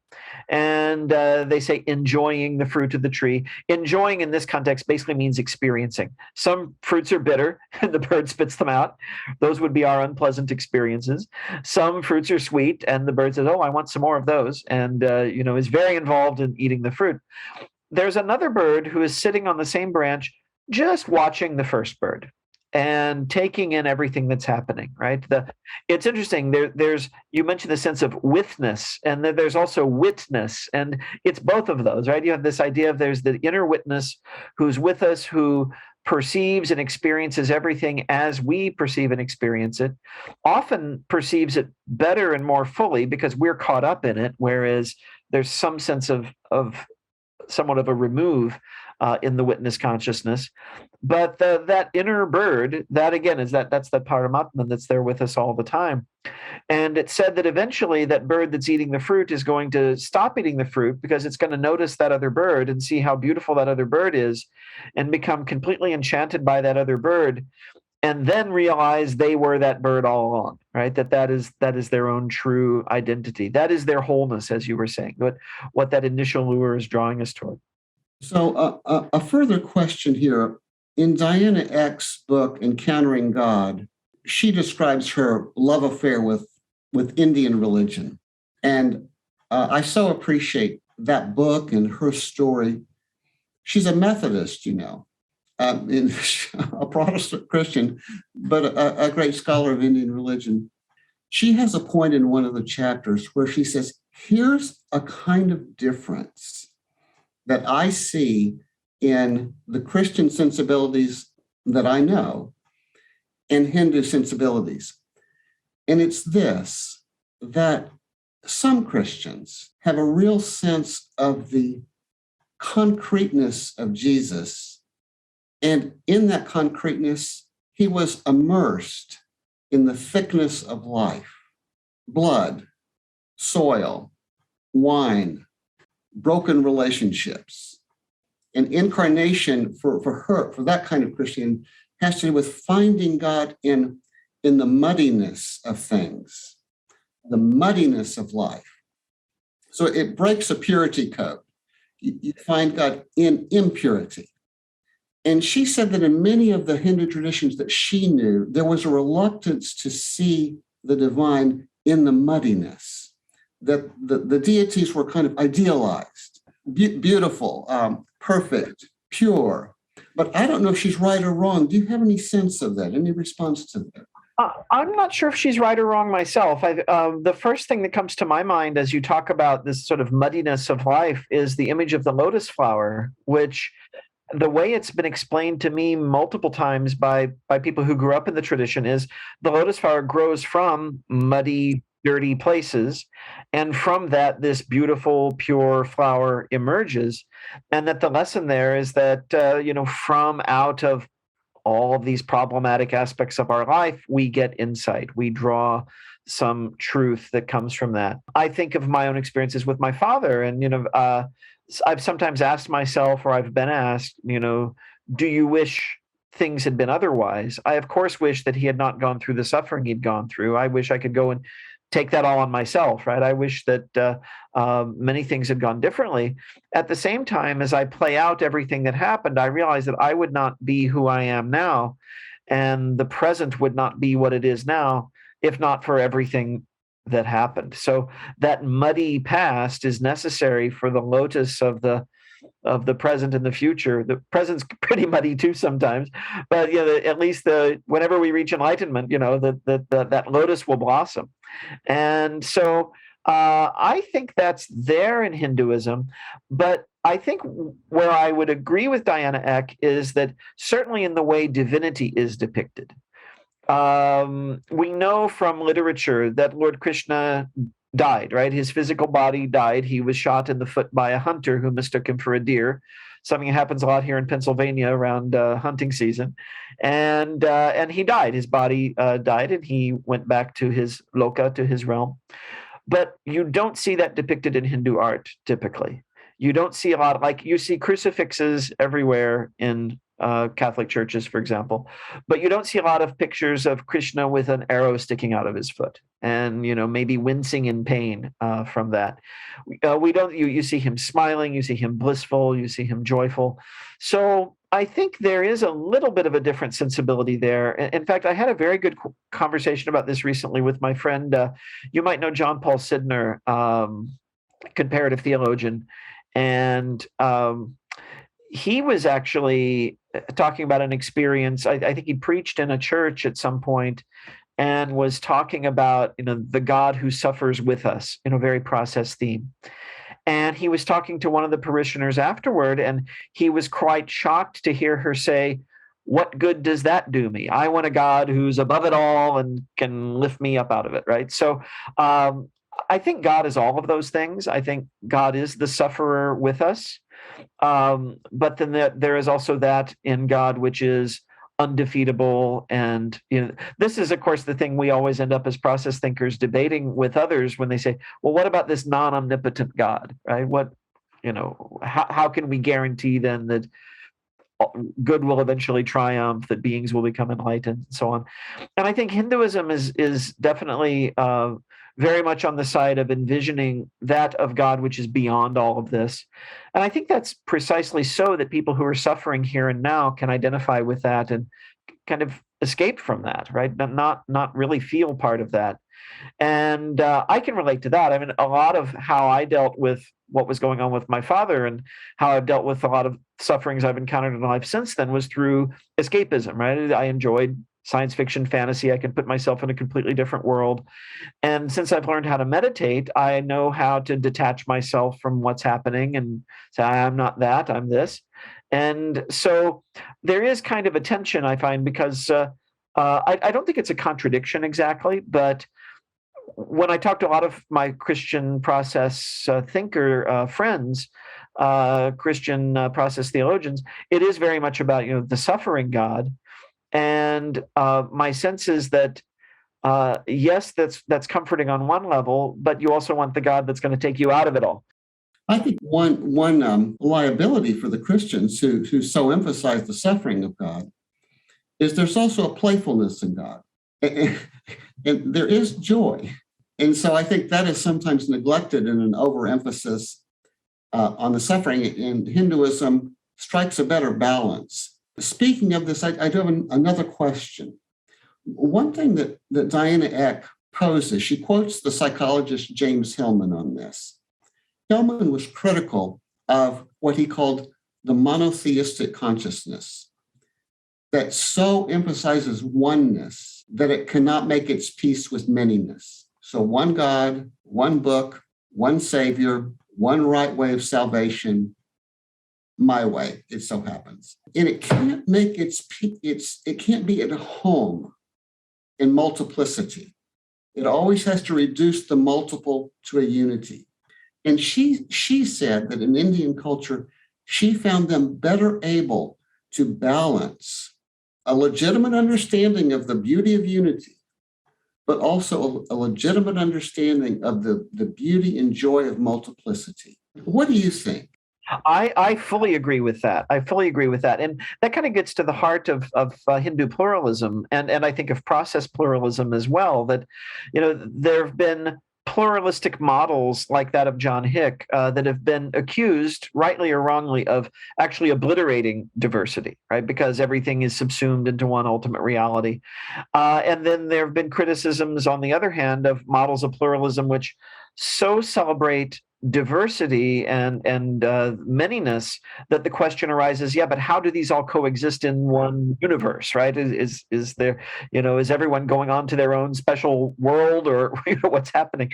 And they say enjoying the fruit of the tree. Enjoying in this context basically means experiencing. Some fruits are bitter, and the bird spits them out. Those would be our unpleasant experiences. Some fruits are sweet, and the bird says, oh, I want some more of those, and is very involved in eating the fruit. There's another bird who is sitting on the same branch, just watching the first bird and taking in everything that's happening, right? It's interesting. There's you mentioned the sense of witness, and then there's also witness, and it's both of those, right? You have this idea of there's the inner witness who's with us, who perceives and experiences everything as we perceive and experience it, often perceives it better and more fully because we're caught up in it, whereas there's some sense of somewhat of a remove in the witness consciousness. But that inner bird, that again is that's the Paramatman that's there with us all the time. And it's said that eventually that bird that's eating the fruit is going to stop eating the fruit because it's going to notice that other bird and see how beautiful that other bird is and become completely enchanted by that other bird, and then realize they were that bird all along, right? That is their own true identity. That is their wholeness, as you were saying, what that initial lure is drawing us toward. So a further question here. In Diana Eck's book, Encountering God, she describes her love affair with Indian religion. And I so appreciate that book and her story. She's a Methodist, a Protestant Christian, but a great scholar of Indian religion. She has a point in one of the chapters where she says, here's a kind of difference that I see in the Christian sensibilities that I know and Hindu sensibilities. And it's this, that some Christians have a real sense of the concreteness of Jesus. And in that concreteness, he was immersed in the thickness of life, blood, soil, wine, broken relationships. And incarnation for her, for that kind of Christian, has to do with finding God in the muddiness of things, the muddiness of life. So it breaks a purity code. You find God in impurity. And she said that in many of the Hindu traditions that she knew, there was a reluctance to see the divine in the muddiness, that the deities were kind of idealized, beautiful, perfect, pure. But I don't know if she's right or wrong. Do you have any sense of that? Any response to that? I'm not sure if she's right or wrong myself. The first thing that comes to my mind as you talk about this sort of muddiness of life is the image of the lotus flower, which the way it's been explained to me multiple times by people who grew up in the tradition is the lotus flower grows from muddy, dirty places. And from that, this beautiful, pure flower emerges. And that the lesson there is that, from out of all of these problematic aspects of our life, we get insight. We draw some truth that comes from that. I think of my own experiences with my father, and I've sometimes asked myself, or I've been asked, do you wish things had been otherwise? I, of course, wish that he had not gone through the suffering he'd gone through. I wish I could go and take that all on myself, right? I wish that many things had gone differently. At the same time, as I play out everything that happened, I realize that I would not be who I am now, and the present would not be what it is now, if not for everything that happened. So that muddy past is necessary for the lotus of the present and the future. The present's pretty muddy too sometimes, but at least whenever we reach enlightenment, that lotus will blossom. And so I think that's there in Hinduism, but I think where I would agree with Diana Eck is that certainly in the way divinity is depicted. We know from literature that Lord Krishna died, right? His physical body died. He was shot in the foot by a hunter who mistook him for a deer. Something that happens a lot here in Pennsylvania around hunting season. And he died. His body died, and he went back to his loka, to his realm. But you don't see that depicted in Hindu art, typically. You don't see a lot, like you see crucifixes everywhere in Catholic churches, for example, but you don't see a lot of pictures of Krishna with an arrow sticking out of his foot and, maybe wincing in pain from that. We don't, you see him smiling, you see him blissful, you see him joyful. So I think there is a little bit of a different sensibility there. In fact, I had a very good conversation about this recently with my friend. You might know John Paul Sidner, comparative theologian. And he was actually talking about an experience. I think he preached in a church at some point and was talking about, the God who suffers with us, in a very process theme. And he was talking to one of the parishioners afterward, and he was quite shocked to hear her say, "What good does that do me? I want a God who's above it all and can lift me up out of it," right? So I think God is all of those things. I think God is the sufferer with us. But then there is also that in God which is undefeatable. And this is, of course, the thing we always end up as process thinkers debating with others when they say, well, what about this non-omnipotent God, right? How can we guarantee then that good will eventually triumph, that beings will become enlightened, and so on? And I think Hinduism is definitely very much on the side of envisioning that of God which is beyond all of this. And I think that's precisely so that people who are suffering here and now can identify with that and kind of escape from that, right? Not really feel part of that. And I can relate to that. I mean, a lot of how I dealt with what was going on with my father and how I've dealt with a lot of sufferings I've encountered in life since then was through escapism, right? I enjoyed science fiction, fantasy. I could put myself in a completely different world. And since I've learned how to meditate, I know how to detach myself from what's happening and say, I'm not that, I'm this. And so there is kind of a tension, I find, because I don't think it's a contradiction exactly, but when I talk to a lot of my Christian process thinker friends, Christian process theologians, it is very much about the suffering God. And my sense is that yes, that's comforting on one level, but you also want the God that's going to take you out of it all. I think one liability for the Christians who so emphasize the suffering of God is there's also a playfulness in God, and there is joy. And so I think that is sometimes neglected in an overemphasis on the suffering. And Hinduism strikes a better balance. Speaking of this, I do have another question. One thing that Diana Eck poses, she quotes the psychologist James Hillman on this. Hillman was critical of what he called the monotheistic consciousness that so emphasizes oneness that it cannot make its peace with manyness. So one God, one book, one Savior, one right way of salvation, my way, it so happens. And it can't make it can't be at home in multiplicity. It always has to reduce the multiple to a unity. And she said that in Indian culture, she found them better able to balance a legitimate understanding of the beauty of unity, but also a legitimate understanding of the beauty and joy of multiplicity. What do you think? I fully agree with that. I fully agree with that. And that kind of gets to the heart of Hindu pluralism and I think of process pluralism as well, that, there have been pluralistic models like that of John Hick that have been accused, rightly or wrongly, of actually obliterating diversity, right? Because everything is subsumed into one ultimate reality. And then there have been criticisms, on the other hand, of models of pluralism which so celebrate diversity and manyness that the question arises, but how do these all coexist in one universe, right? Is there, is everyone going on to their own special world, or what's happening?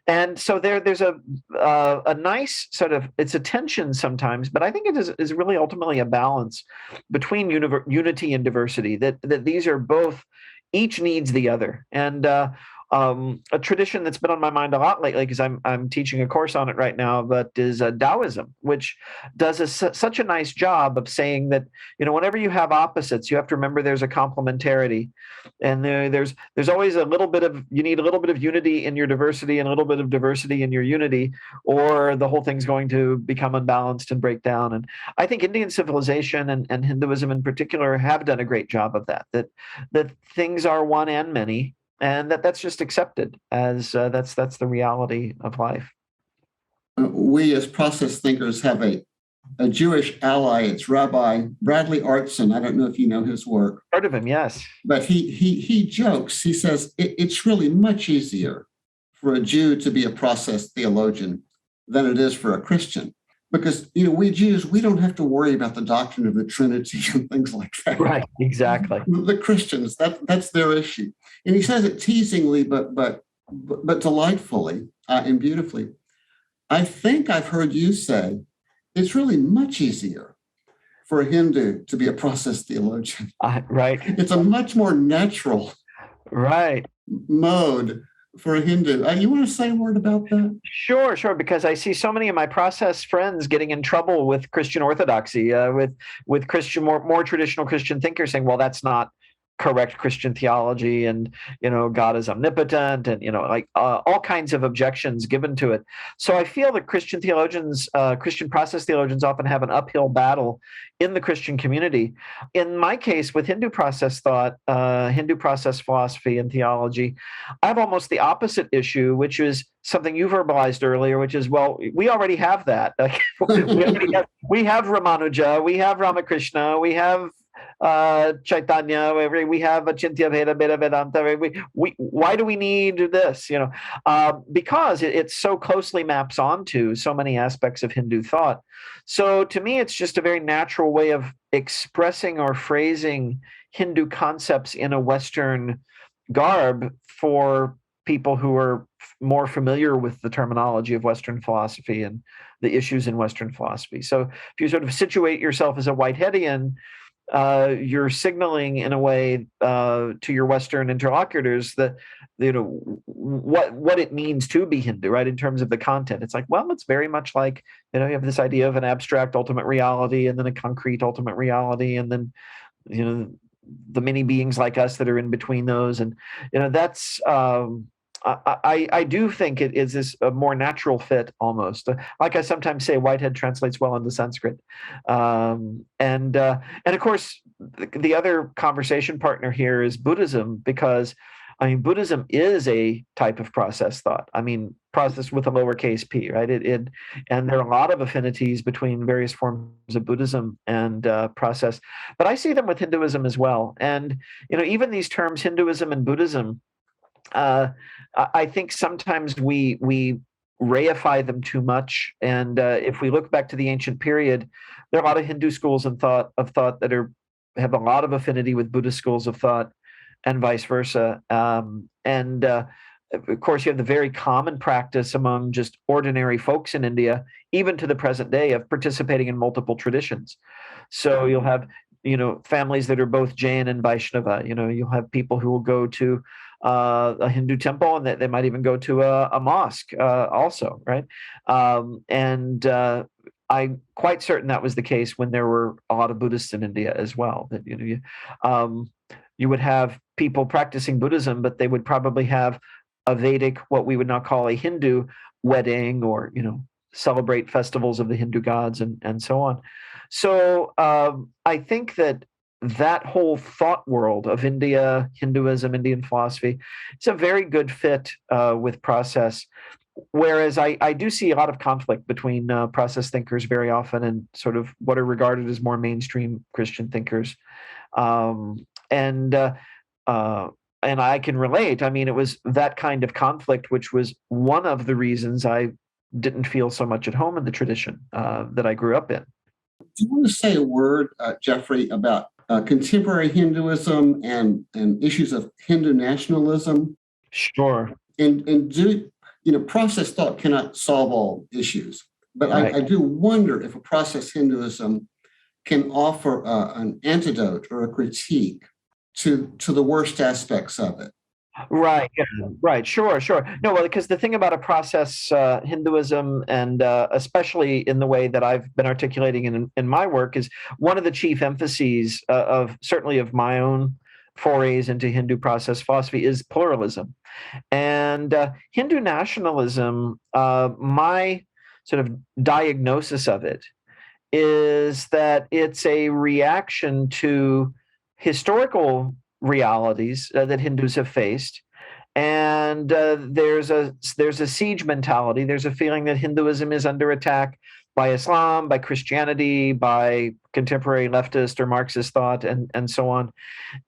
And so there's a nice sort of, it's a tension sometimes, but I think it is really ultimately a balance between unity and diversity, that these are both, each needs the other. And a tradition that's been on my mind a lot lately, because I'm teaching a course on it right now, but is Taoism, which does such a nice job of saying that, whenever you have opposites, you have to remember there's a complementarity, and there's always you need a little bit of unity in your diversity and a little bit of diversity in your unity, or the whole thing's going to become unbalanced and break down. And I think Indian civilization and Hinduism in particular have done a great job of that things are one and many, and that's just accepted as that's the reality of life. We as process thinkers have a Jewish ally. It's Rabbi Bradley Artson. I don't know if you know his work. Heard of him, yes. But he jokes. He says it's really much easier for a Jew to be a process theologian than it is for a Christian. Because, we Jews, we don't have to worry about the doctrine of the Trinity and things like that. Right, exactly. The Christians, that's their issue. And he says it teasingly, but delightfully and beautifully. I think I've heard you say it's really much easier for a Hindu to be a process theologian. Right. It's a much more natural mode for a Hindu. You want to say a word about that? Sure, because I see so many of my process friends getting in trouble with Christian orthodoxy, with Christian, more traditional Christian thinkers saying, well, that's not correct Christian theology, and God is omnipotent, and all kinds of objections given to it. So I feel that Christian theologians, Christian process theologians, often have an uphill battle in the Christian community. In my case, with Hindu process thought, Hindu process philosophy and theology, I have almost the opposite issue, which is something you verbalized earlier, which is, well, we already have that. We have Ramanuja, we have Ramakrishna, we have Chaitanya, we have Achintya Veda, Veda Vedanta. Why do we need this? Because it so closely maps onto so many aspects of Hindu thought. So to me, it's just a very natural way of expressing or phrasing Hindu concepts in a Western garb for people who are more familiar with the terminology of Western philosophy and the issues in Western philosophy. So if you sort of situate yourself as a Whiteheadian, you're signaling in a way to your Western interlocutors that what it means to be Hindu, right? In terms of the content, it's like, well, it's very much like you have this idea of an abstract ultimate reality, and then a concrete ultimate reality, and then the many beings like us that are in between those, and that's. I do think it is this a more natural fit almost. Like I sometimes say, Whitehead translates well into Sanskrit, and of course the other conversation partner here is Buddhism, because Buddhism is a type of process thought. Process with a lowercase p, right? And there are a lot of affinities between various forms of Buddhism and process, but I see them with Hinduism as well. And even these terms, Hinduism and Buddhism. I think sometimes we reify them too much, and if we look back to the ancient period, there are a lot of Hindu schools of thought that have a lot of affinity with Buddhist schools of thought, and vice versa. And of course, you have the very common practice among just ordinary folks in India, even to the present day, of participating in multiple traditions. So you'll have families that are both Jain and Vaishnava. You'll have people who will go to a Hindu temple, and they might even go to a mosque also, right? And I'm quite certain that was the case when there were a lot of Buddhists in India as well. That you would have people practicing Buddhism, but they would probably have a Vedic, what we would now call a Hindu wedding, or celebrate festivals of the Hindu gods, and so on. So I think that whole thought world of India, Hinduism, Indian philosophy, it's a very good fit with process. Whereas I do see a lot of conflict between process thinkers very often and sort of what are regarded as more mainstream Christian thinkers. And I can relate. It was that kind of conflict which was one of the reasons I didn't feel so much at home in the tradition that I grew up in. Do you want to say a word, Jeffrey, about contemporary Hinduism and issues of Hindu nationalism? Sure. And process thought cannot solve all issues, but right. I do wonder if a process Hinduism can offer an antidote or a critique to the worst aspects of it. Right. Yeah. Right. Sure. No, well, because the thing about a process Hinduism, and especially in the way that I've been articulating in my work, is one of the chief emphases of my own forays into Hindu process philosophy is pluralism. And Hindu nationalism, my sort of diagnosis of it is that it's a reaction to historical realities that Hindus have faced, and there's a siege mentality. There's a feeling that Hinduism is under attack by Islam, by Christianity, by contemporary leftist or Marxist thought, and so on.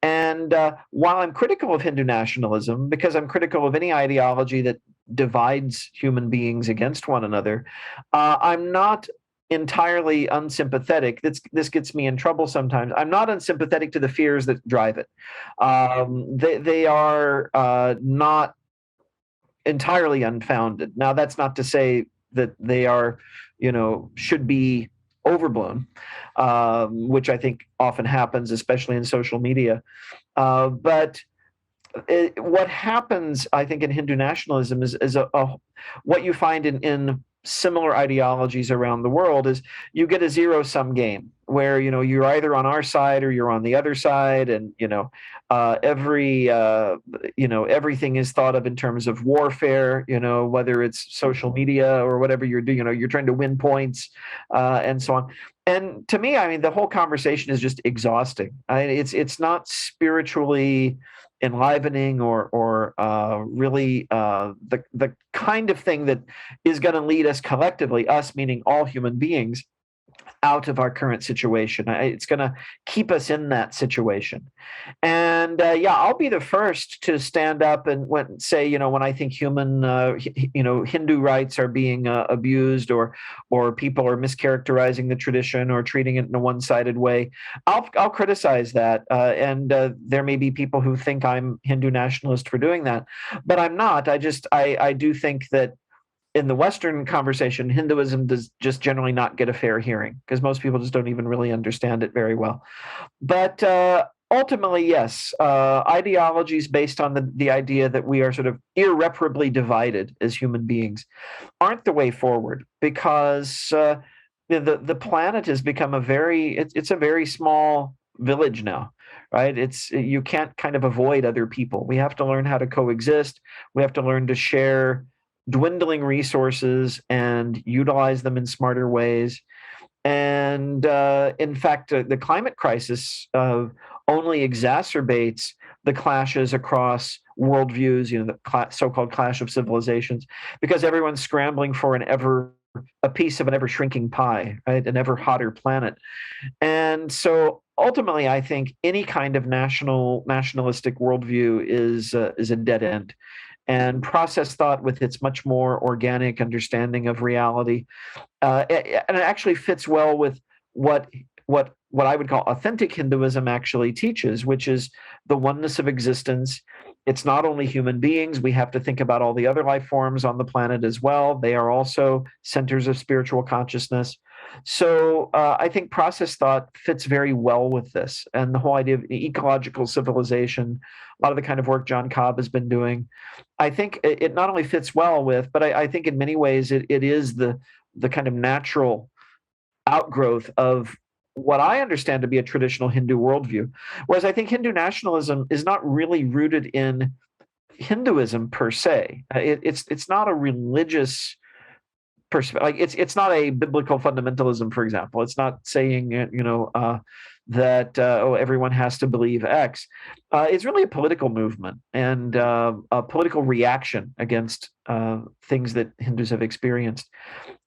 And while I'm critical of Hindu nationalism, because I'm critical of any ideology that divides human beings against one another, I'm not entirely unsympathetic. This gets me in trouble sometimes. I'm not unsympathetic to the fears that drive it. They are not entirely unfounded. Now, that's not to say that they are, should be overblown, which I think often happens, especially in social media. But what happens, I think, in Hindu nationalism is what you find in similar ideologies around the world is you get a zero-sum game where you're either on our side or you're on the other side, and everything is thought of in terms of warfare, whether it's social media or whatever you're doing, you're trying to win points and so on. And to me, the whole conversation is just exhausting. It's not spiritually enlivening or really the kind of thing that is going to lead us collectively, us meaning all human beings, out of our current situation. It's going to keep us in that situation. And I'll be the first to stand up and say, when I think human, Hindu rights are being abused, or people are mischaracterizing the tradition or treating it in a one-sided way, I'll criticize that. And there may be people who think I'm Hindu nationalist for doing that, but I'm not. I do think that in the Western conversation, Hinduism does just generally not get a fair hearing because most people just don't even really understand it very well. But ultimately, yes, ideologies based on the idea that we are sort of irreparably divided as human beings aren't the way forward, because the planet has become it's a very small village now. Right? You can't kind of avoid other people. We have to learn how to coexist. We have to learn to share dwindling resources and utilize them in smarter ways. And in fact, the climate crisis only exacerbates the clashes across worldviews, the so-called clash of civilizations, because everyone's scrambling for a piece of an ever-shrinking pie, right? An ever hotter planet. And so ultimately, I think any kind of nationalistic worldview is a dead end. And process thought, with its much more organic understanding of reality, and it actually fits well with what I would call authentic Hinduism actually teaches, which is the oneness of existence. It's not only human beings. We have to think about all the other life forms on the planet as well. They are also centers of spiritual consciousness. So I think process thought fits very well with this, and the whole idea of ecological civilization, a lot of the kind of work John Cobb has been doing, I think it not only fits well with, but I think in many ways it is the kind of natural outgrowth of what I understand to be a traditional Hindu worldview. Whereas I think Hindu nationalism is not really rooted in Hinduism per se. It's not a religious perspective. Like it's not a biblical fundamentalism, for example. It's not saying that everyone has to believe X. It's really a political movement and a political reaction against things that Hindus have experienced.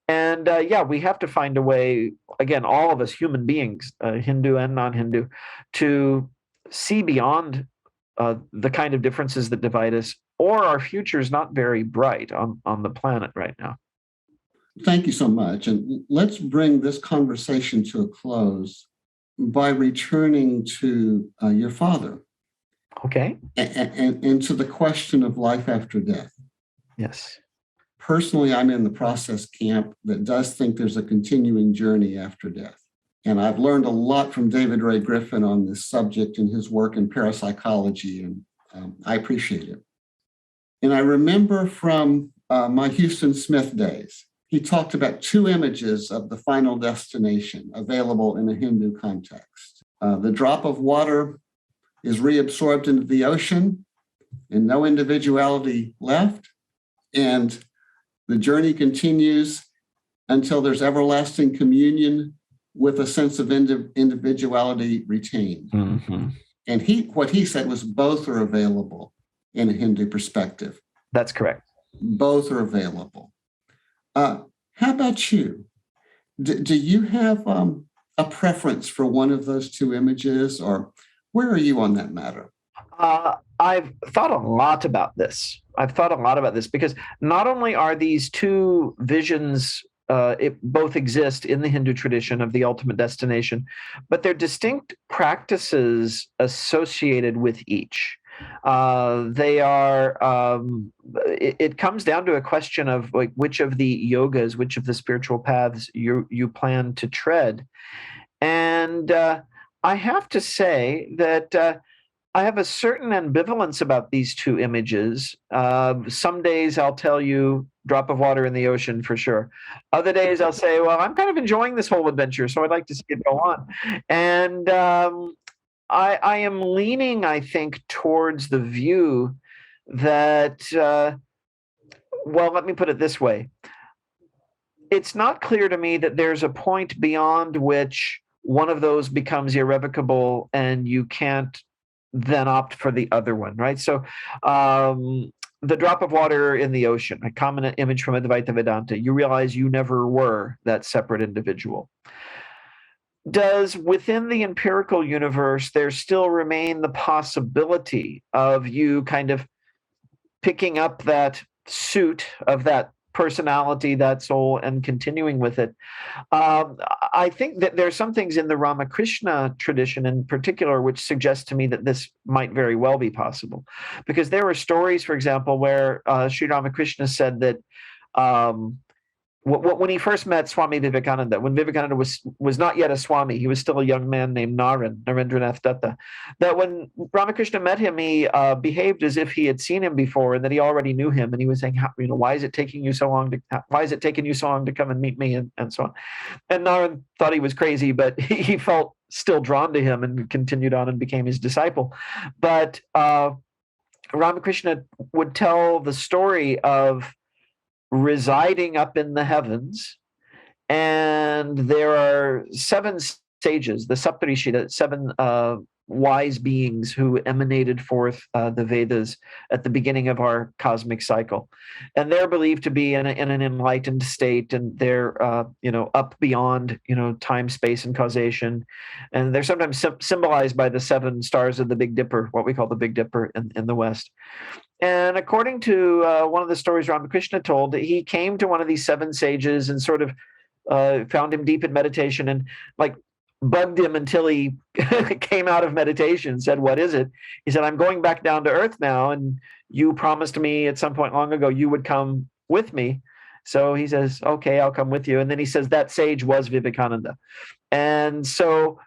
And we have to find a way, again, all of us human beings, Hindu and non-Hindu, to see beyond the kind of differences that divide us, or our future is not very bright on the planet right now. Thank you so much. And let's bring this conversation to a close by returning to your father. Okay. And to the question of life after death. Yes. Personally, I'm in the process camp that does think there's a continuing journey after death. And I've learned a lot from David Ray Griffin on this subject in his work in parapsychology, and I appreciate it. And I remember from my Houston Smith days, he talked about two images of the final destination available in a Hindu context. The drop of water is reabsorbed into the ocean and no individuality left. And the journey continues until there's everlasting communion with a sense of individuality retained. Mm-hmm. And what he said was both are available in a Hindu perspective. That's correct. Both are available. How about you? Do you have a preference for one of those two images, or where are you on that matter? I've thought a lot about this. Because not only are these two visions, it both exist in the Hindu tradition of the ultimate destination, but they're distinct practices associated with each. They are. It comes down to a question of like which of the yogas, which of the spiritual paths you plan to tread, and I have to say that I have a certain ambivalence about these two images. Some days I'll tell you drop of water in the ocean for sure. Other days I'll say, well, I'm kind of enjoying this whole adventure, so I'd like to see it go on. And I am leaning, I think, towards the view that, let me put it this way. It's not clear to me that there's a point beyond which one of those becomes irrevocable and you can't then opt for the other one, right? So the drop of water in the ocean, a common image from Advaita Vedanta, you realize you never were that separate individual. does within the empirical universe there still remain the possibility of you kind of picking up that suit of that personality, that soul, and continuing with it? I think that there are some things in the Ramakrishna tradition in particular which suggest to me that this might very well be possible. Because there were stories, for example, where Sri Ramakrishna said that when he first met Swami Vivekananda, when Vivekananda was not yet a Swami, he was still a young man named Narendranath Datta, that when Ramakrishna met him, he behaved as if he had seen him before and that he already knew him. And he was saying, why is it taking you so long to come and meet me, and so on. And Naren thought he was crazy, but he felt still drawn to him and continued on and became his disciple. But Ramakrishna would tell the story of residing up in the heavens, and there are 7 sages, the Saptarishi, the 7 wise beings who emanated forth the Vedas at the beginning of our cosmic cycle, and they're believed to be in an enlightened state, and they're up beyond time, space, and causation, and they're sometimes symbolized by the 7 stars of the Big Dipper, what we call the Big Dipper in the West. And according to one of the stories Ramakrishna told, he came to one of these 7 sages and sort of found him deep in meditation and bugged him until he came out of meditation and said, "What is it?" He said, "I'm going back down to earth now, and you promised me at some point long ago you would come with me." So he says, "Okay, I'll come with you." And then he says that sage was Vivekananda. And so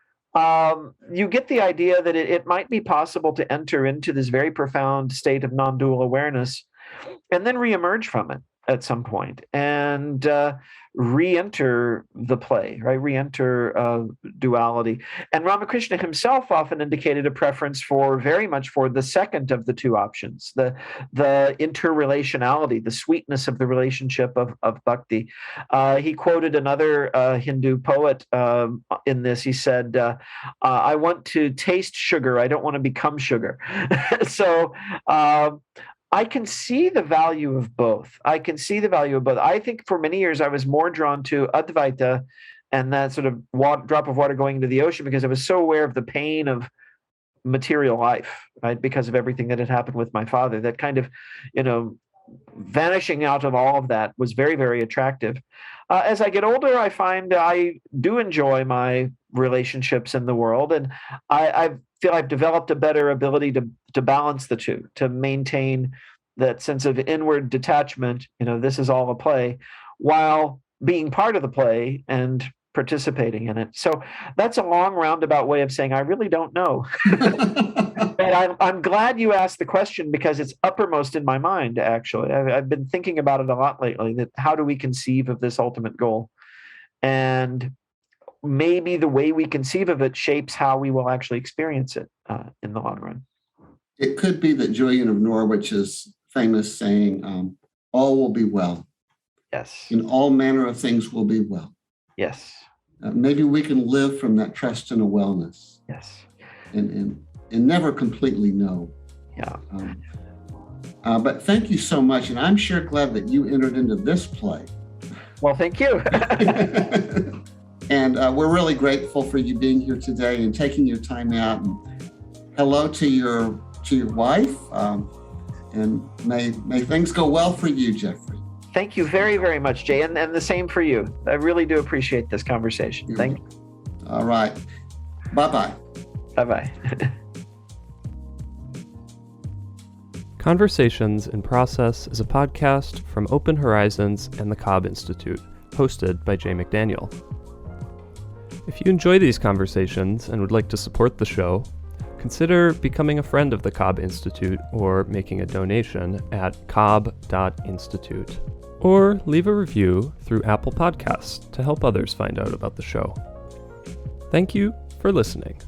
you get the idea that it might be possible to enter into this very profound state of non-dual awareness and then reemerge from it at some point and re-enter the play, right? Re-enter duality. And Ramakrishna himself often indicated a preference very much for the second of the 2 options, the interrelationality, the sweetness of the relationship of bhakti. He quoted another Hindu poet in this. He said, "I want to taste sugar. I don't want to become sugar." So I can see the value of both. I think for many years I was more drawn to Advaita and that sort of drop of water going into the ocean because I was so aware of the pain of material life, right? Because of everything that had happened with my father. That kind of, vanishing out of all of that was very, very attractive. As I get older, I find I do enjoy my relationships in the world, and I feel I've developed a better ability to balance the 2, to maintain that sense of inward detachment. This is all a play, while being part of the play and participating in it. So that's a long roundabout way of saying I really don't know. But I'm glad you asked the question because it's uppermost in my mind, actually. I've been thinking about it a lot lately, that how do we conceive of this ultimate goal? And maybe the way we conceive of it shapes how we will actually experience it in the long run. It could be that Julian of Norwich's famous saying, all will be well. Yes. In all manner of things will be well. Yes. Maybe we can live from that trust in a wellness. Yes. And never completely know. Yeah. But thank you so much. And I'm sure glad that you entered into this play. Well, thank you. And we're really grateful for you being here today and taking your time out. And hello to your wife. And may things go well for you, Jeffrey. Thank you very, very much, Jay. And the same for you. I really do appreciate this conversation. Thank you. All right. Bye-bye. Bye-bye. Conversations in Process is a podcast from Open Horizons and the Cobb Institute, hosted by Jay McDaniel. If you enjoy these conversations and would like to support the show, consider becoming a friend of the Cobb Institute or making a donation at cobb.institute. Or leave a review through Apple Podcasts to help others find out about the show. Thank you for listening.